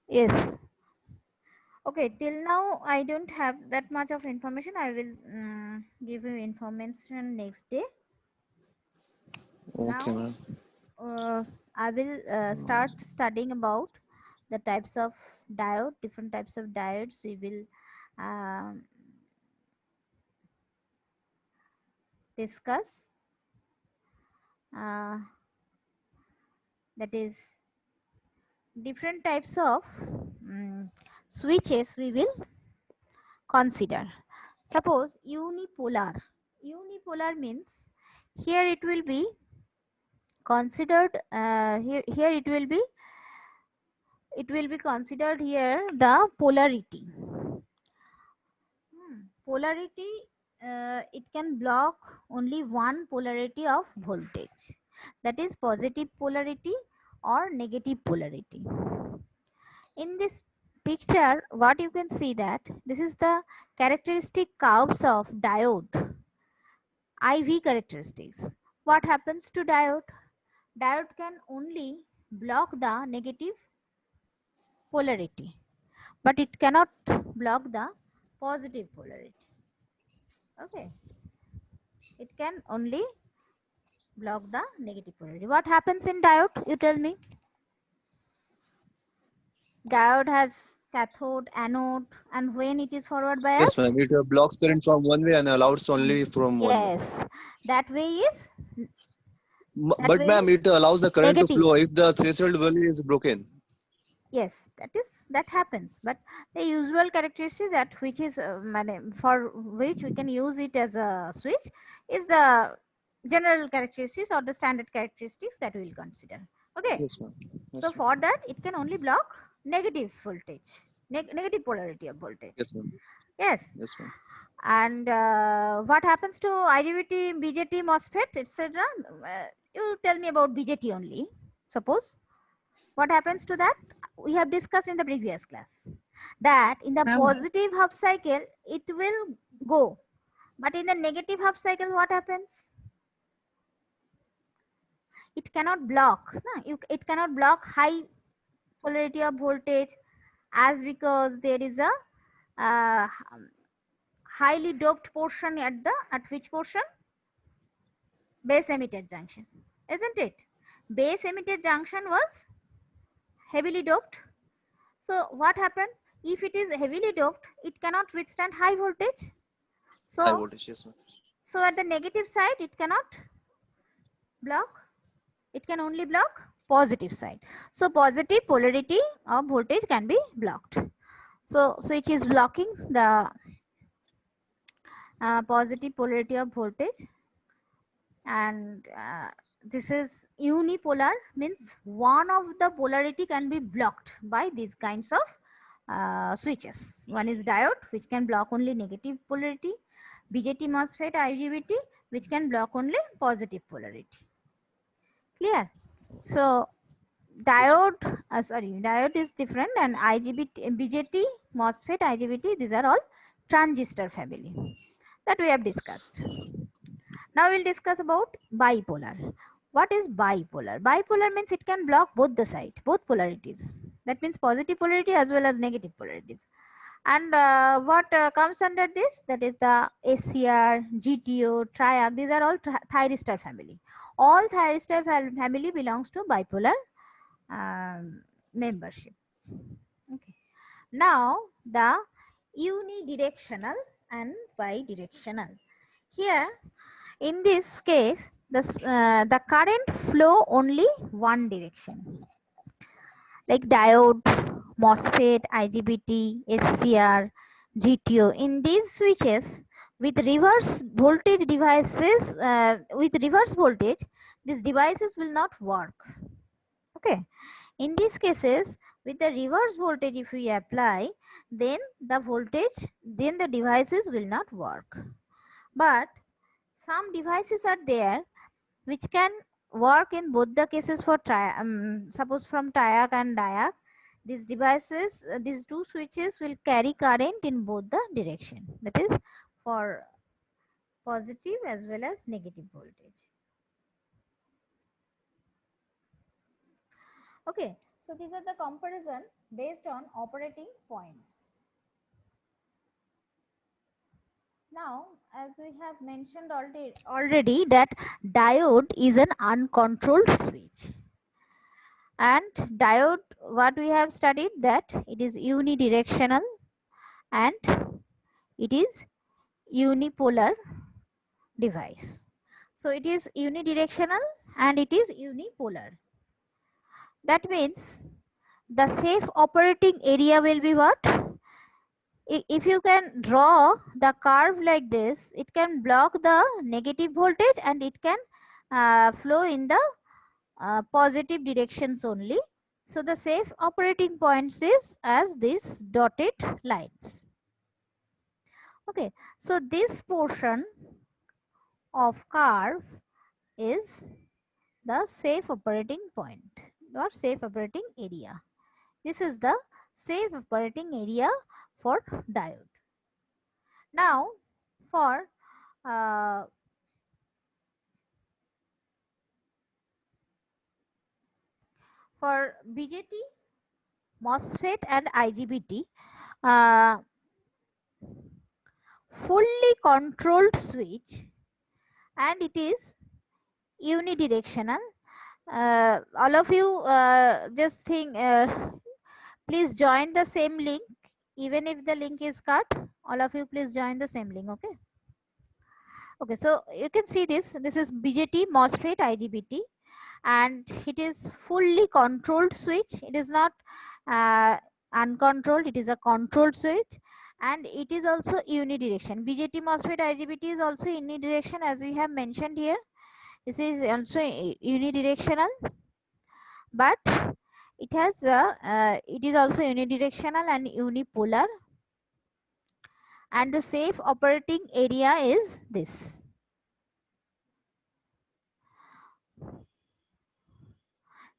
Yes. Okay, till now I don't have that much of information. I will give you information next day. Okay, Now ma'am. I will start studying about the types of diode, different types of diodes. We will um, discuss. Uh, that is different types of switches we will consider. Suppose unipolar. Unipolar means here it will be considered. Here it will be considered here the polarity. Polarity, it can block only one polarity of voltage, that is positive polarity or negative polarity. In this picture what you can see, that this is the characteristic curves of diode, IV characteristics. What happens to diode? Diode can only block the negative polarity, but it cannot block the positive polarity. Okay, it can only block the negative polarity. What happens in diode? You tell me. Diode has cathode, anode, and when it is forward Yes, biased, ma'am. It blocks current from one way and allows only from one way. yes, that way is that But way ma'am, is it allows the current to negative. flow if the threshold value is broken. Yes, that happens. But the usual characteristic that which is for which we can use it as a switch is the general characteristics or the standard characteristics that we will consider. Okay. Yes, ma'am. So Yes, ma'am. for that, it can only block negative voltage, negative polarity of voltage. Yes, ma'am. Yes. Yes, ma'am. And what happens to IGBT, BJT, MOSFET, etc.? You tell me about BJT only. Suppose what happens to that? We have discussed in the previous class that in the Ma'am, positive half cycle it will go, but in the negative half cycle what happens? It cannot block. No? It cannot block high polarity of voltage, as because there is a uh, highly doped portion at which portion? Base emitter junction, isn't it? Base emitter junction was heavily doped. So what happened? If it is heavily doped, it cannot withstand high voltage. High So voltage. Yes, ma'am. at the negative side, it cannot block. It can only block positive side. So positive polarity of voltage can be blocked. So switch is blocking the positive polarity of voltage, and this is unipolar, means one of the polarity can be blocked by these kinds of switches. One is diode, which can block only negative polarity, BJT, MOSFET, IGBT, which can block only positive polarity. Clear? So Yes, ma'am. diode is different, and IGBT, BJT, MOSFET, IGBT, these are all transistor family that we have discussed. Now we'll discuss about bipolar. What is bipolar? Bipolar means it can block both the side, both polarities. That means positive polarity as well as negative polarities. And what comes under this? That is the SCR, GTO, triac. These are all thyristor family. All thyristor family belongs to bipolar membership. Okay. Now the unidirectional and bidirectional. Here in this case, the current flow only one direction, like diode, MOSFET, IGBT, SCR, GTO. In these switches, with reverse voltage devices, these devices will not work. Okay. In these cases, with the reverse voltage, if we apply, then the devices will not work. But some devices are there which can work in both the cases for suppose from triac and diac. These devices, these two switches will carry current in both the direction, that is for positive as well as negative voltage. Okay, So these are the comparison based on operating points. Now, as we have mentioned already that diode is an uncontrolled switch. And diode, what we have studied, that it is unidirectional and it is unipolar device. So it is unidirectional and it is unipolar. That means the safe operating area will be what? If you can draw the curve like this, it can block the negative voltage and it can flow in the positive directions only. So the safe operating points is as these dotted lines. Okay, so this portion of curve is the safe operating point or safe operating area. This is the safe operating area for diode. Now, for uh, BJT, MOSFET and IGBT, uh, fully controlled switch and it is unidirectional. All of you just think, please join the same link. Even if the link is cut, all of you please join the same link. Okay. Okay, so you can see this. This is BJT, MOSFET, IGBT, and it is fully controlled switch. It is not uh, uncontrolled. It is a controlled switch, and it is also unidirection. BJT, MOSFET, IGBT is also unidirection, as we have mentioned here. This is also unidirectional, but it is also unidirectional and unipolar, and the safe operating area is this.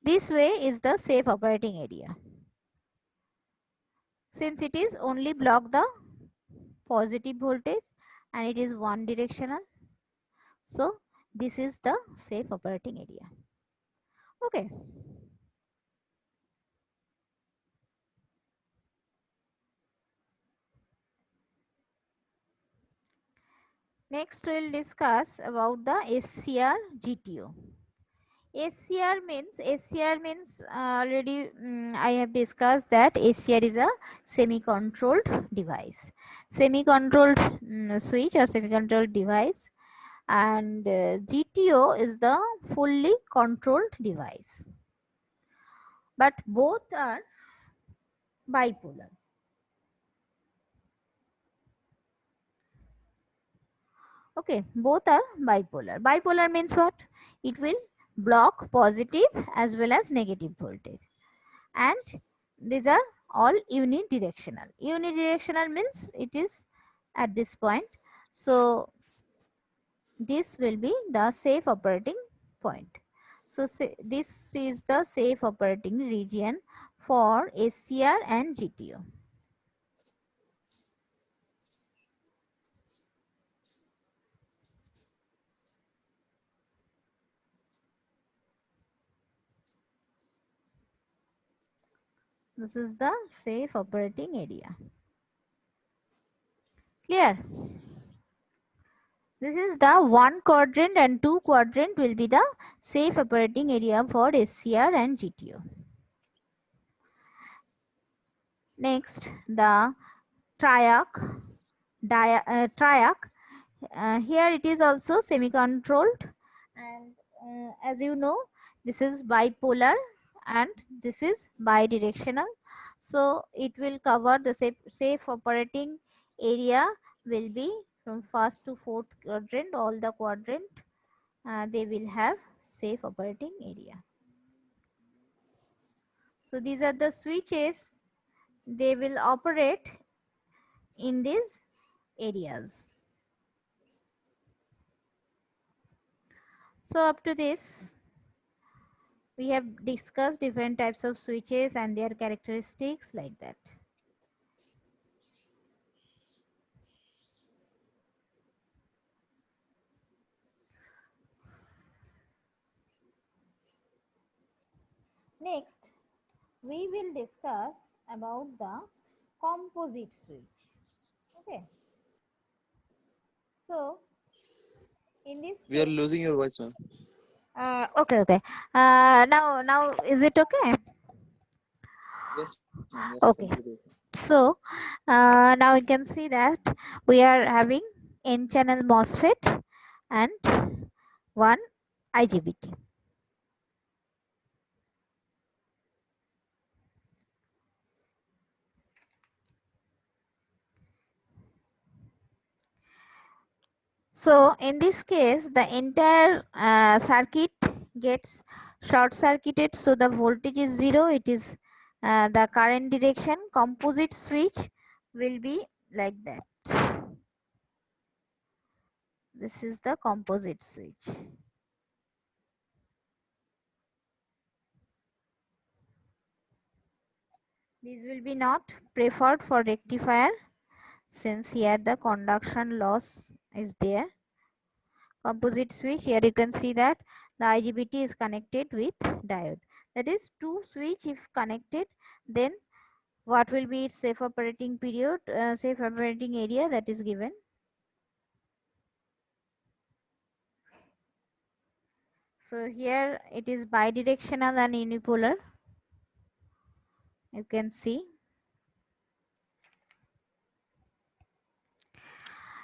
This way is the safe operating area. Since it is only block the positive voltage and it is one directional, so this is the safe operating area. Okay. Next we'll discuss about the SCR GTO. SCR means already I have discussed that SCR is a semi-controlled device, semi-controlled switch or semi-controlled device, and GTO is the fully controlled device, but both are bipolar. Okay, both are bipolar. Bipolar means what? It will block positive as well as negative voltage, and these are all unidirectional. Unidirectional means it is at this point, so this will be the safe operating point. So this is the safe operating region for SCR and GTO. This is the safe operating area. Clear? This is the 1 quadrant and 2 quadrant will be the safe operating area for SCR and GTO. Next, the triac. Triac. Here it is also semi-controlled, and as you know, this is bipolar and this is bidirectional. So it will cover the safe operating area will be from first to fourth quadrant. All the quadrant they will have safe operating area. So these are the switches, they will operate in these areas. So up to this, we have discussed different types of switches and their characteristics like that. Next, we will discuss about the composite switch. Okay. So in this We are case, losing your voice, ma'am. okay. Now is it okay? Yes, ma'am. Yes, Okay. completely. So now you can see that we are having N-channel MOSFET and one IGBT. So in this case, the entire circuit gets short circuited. So the voltage is zero. It is the current direction. Composite switch will be like that. This is the composite switch. This will be not preferred for rectifier, since here the conduction loss is there. Composite switch, here you can see that the IGBT is connected with diode. That is, two switch if connected, then what will be its safe operating period, safe operating area, that is given. So here it is bidirectional and unipolar, you can see.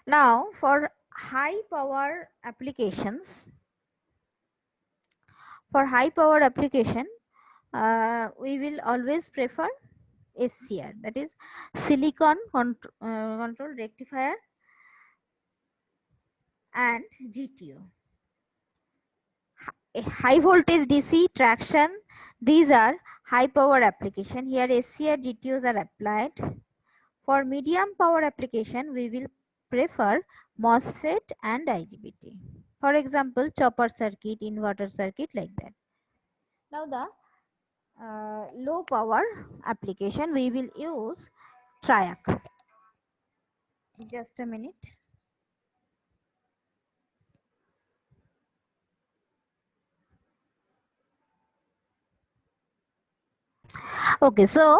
Now for high power applications, we will always prefer SCR, that is silicon control rectifier and GTO. A high voltage DC traction, these are high power application. Here SCR GTOs are applied. For medium power application, we will prefer MOSFET and IGBT. For example, chopper circuit, inverter circuit, like that. Now the low power application, we will use triac. Just a minute. Okay, so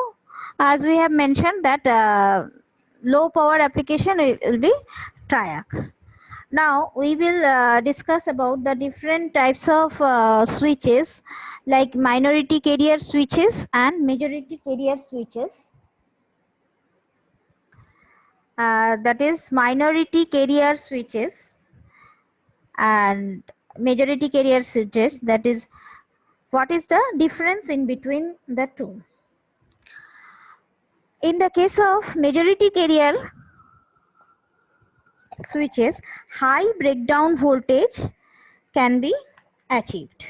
as we have mentioned that low power application will be triac. Now we will discuss about the different types of switches, like minority carrier switches and majority carrier switches. That is minority carrier switches and majority carrier switches. That is, what is the difference in between the two? In the case of majority carrier switches, high breakdown voltage can be achieved.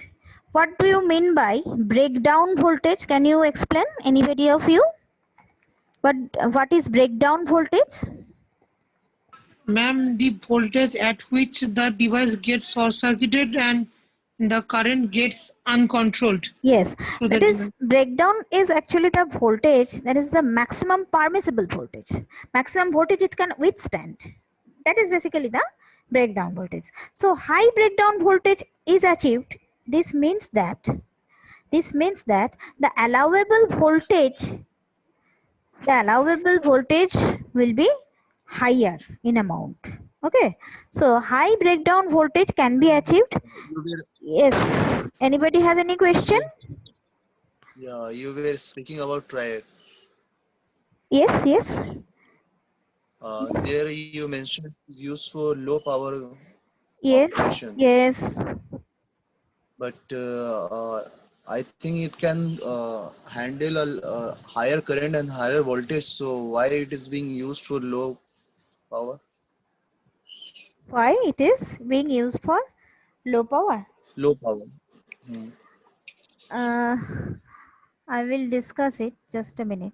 What do you mean by breakdown voltage? Can you explain, anybody of you? But what is breakdown voltage? Ma'am, the voltage at which the device gets short circuited and the current gets uncontrolled Yes, through the that is, device. breakdown is actually the voltage, that is the maximum permissible voltage. Maximum voltage it can withstand. That is basically the breakdown voltage. So high breakdown voltage is achieved. This means that the allowable voltage will be higher in amount. Okay, so high breakdown voltage can be achieved. You were, Yes, anybody has any question? yeah, you were speaking about triac. Yes. There you mentioned it's used for low power Yes, operation, yes. but I think it can handle a higher current and higher voltage. So why it is being used for low power? Why it is being used for low power? Low power. Hmm. Uh, I will discuss it, just a minute.